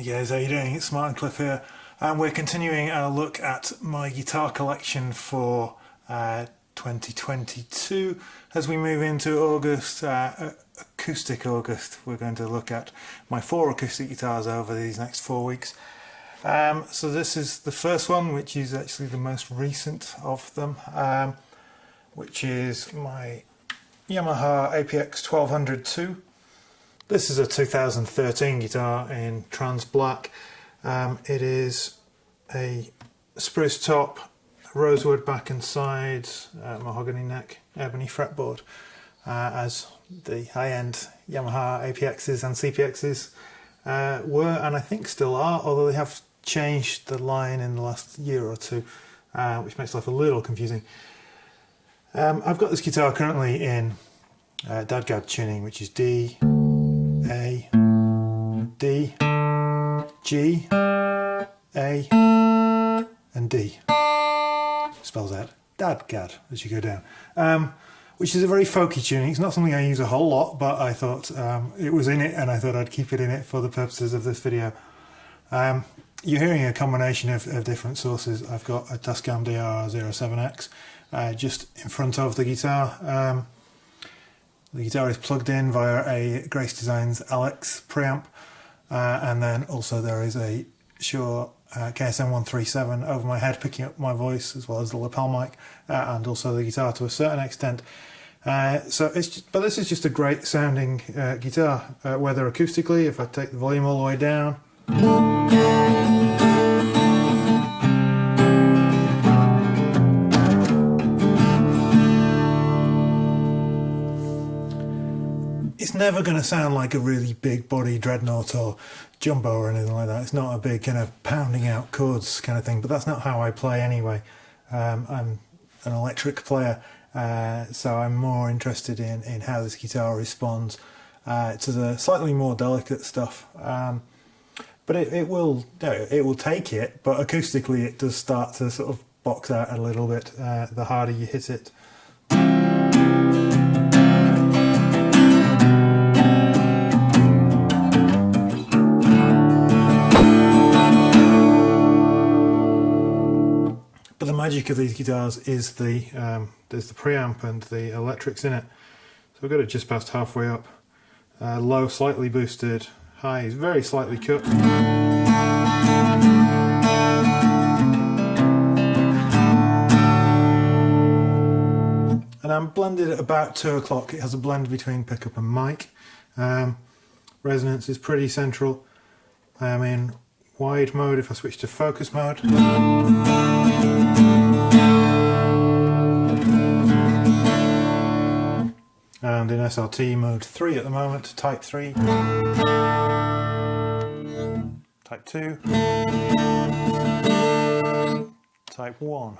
Hey guys, how you doing? It's Martin Cliffe here, and we're continuing our look at my guitar collection for 2022. As we move into August, Acoustic August, we're going to look at my 4 acoustic guitars over these next 4 weeks. So this is the first one, which is actually the most recent of them, which is my Yamaha APX1200ii. This is a 2013 guitar in trans black. It is a spruce top, rosewood back and sides, mahogany neck, ebony fretboard, as the high-end Yamaha APXs and CPXs were, and I think still are, although they have changed the line in the last year or two, which makes life a little confusing. I've got this guitar currently in Dadgad Tuning, which is D, A, D, G, A, and D. Spells out Dadgad as you go down. Which is a very folky tuning. It's not something I use a whole lot, but I thought it was in it, and I thought I'd keep it in it for the purposes of this video. You're hearing a combination of different sources. I've got a Tascam DR07X just in front of the guitar. The guitar is plugged in via a Grace Designs Alix preamp, and then also there is a Shure KSM137 over my head picking up my voice, as well as the lapel mic, and also the guitar to a certain extent. But this is just a great sounding guitar, whether acoustically, if I take the volume all the way down. It's never going to sound like a really big body dreadnought or jumbo or anything like that. It's not a big kind of pounding out chords kind of thing, but that's not how I play anyway. I'm an electric player, so I'm more interested in how this guitar responds to the slightly more delicate stuff. But it will take it, but acoustically it does start to sort of box out a little bit the harder you hit it. But the magic of these guitars is there's the preamp and the electrics in it. So we've got it just past halfway up. Low slightly boosted, high is very slightly cut. And I'm blended at about 2 o'clock. It has a blend between pickup and mic. Resonance is pretty central. I am in wide mode if I switch to focus mode. And in SRT mode 3 at the moment, type 3, type 2, type 1.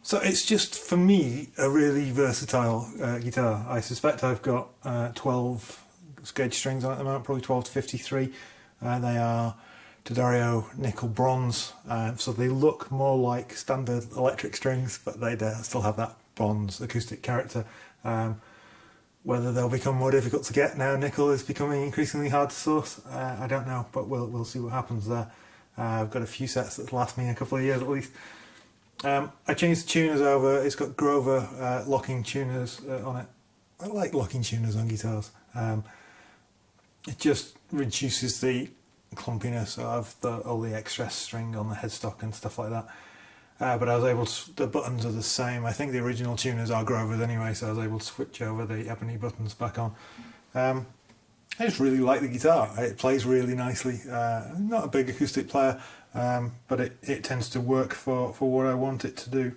So it's just, for me, a really versatile guitar. I suspect I've got 12 gauge strings on it at the moment, probably 12 to 53. They are D'Addario nickel bronze, so they look more like standard electric strings, but they still have that bronze acoustic character. Whether they'll become more difficult to get now nickel is becoming increasingly hard to source, I don't know, but we'll see what happens there. I've got a few sets that last me a couple of years at least. I changed the tuners over. It's got Grover locking tuners on it. I like locking tuners on guitars. It just reduces the clumpiness of all the extra string on the headstock and stuff like that. But I was able to, the buttons are the same. I think the original tuners are Grovers anyway, so I was able to switch over the ebony buttons back on. I just really like the guitar. It plays really nicely. I'm not a big acoustic player, but it tends to work for what I want it to do.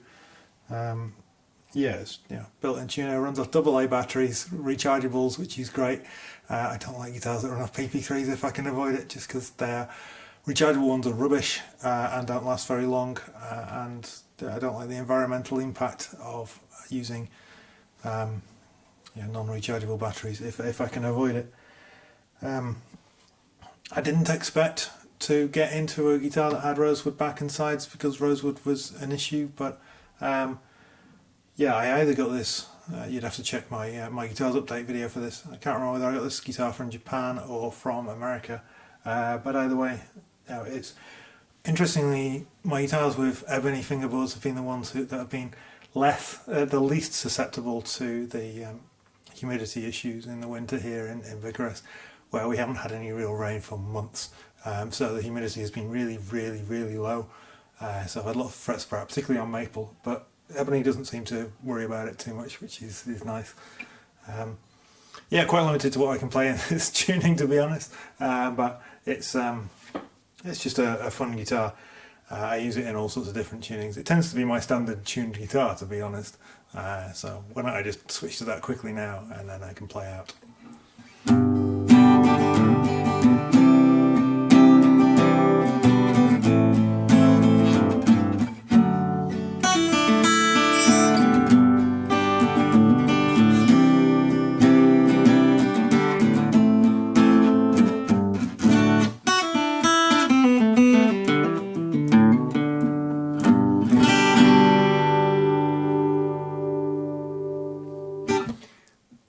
Yeah, it's built-in tuner, runs off AA batteries, rechargeables, which is great. I don't like guitars that run off PP3s if I can avoid it, just because their rechargeable ones are rubbish and don't last very long, and I don't like the environmental impact of using non-rechargeable batteries if I can avoid it. I didn't expect to get into a guitar that had rosewood back and sides because rosewood was an issue, but yeah, I either got this, you'd have to check my my guitars update video for this. I can't remember whether I got this guitar from Japan or from America, but either way, you know, it's interestingly, my guitars with ebony fingerboards have been the ones that have been the least susceptible to the humidity issues in the winter here in Bucharest, where we haven't had any real rain for months. So the humidity has been really low. So I've had a lot of fret sprout, particularly on maple, but ebony doesn't seem to worry about it too much, which is nice. Yeah, quite limited to what I can play in this tuning, to be honest, but it's just a fun guitar. I use it in all sorts of different tunings. It tends to be my standard tuned guitar, to be honest. So why don't I just switch to that quickly now, and then I can play out.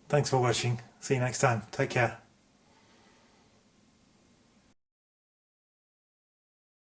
Thanks for watching. See you next time. Take care.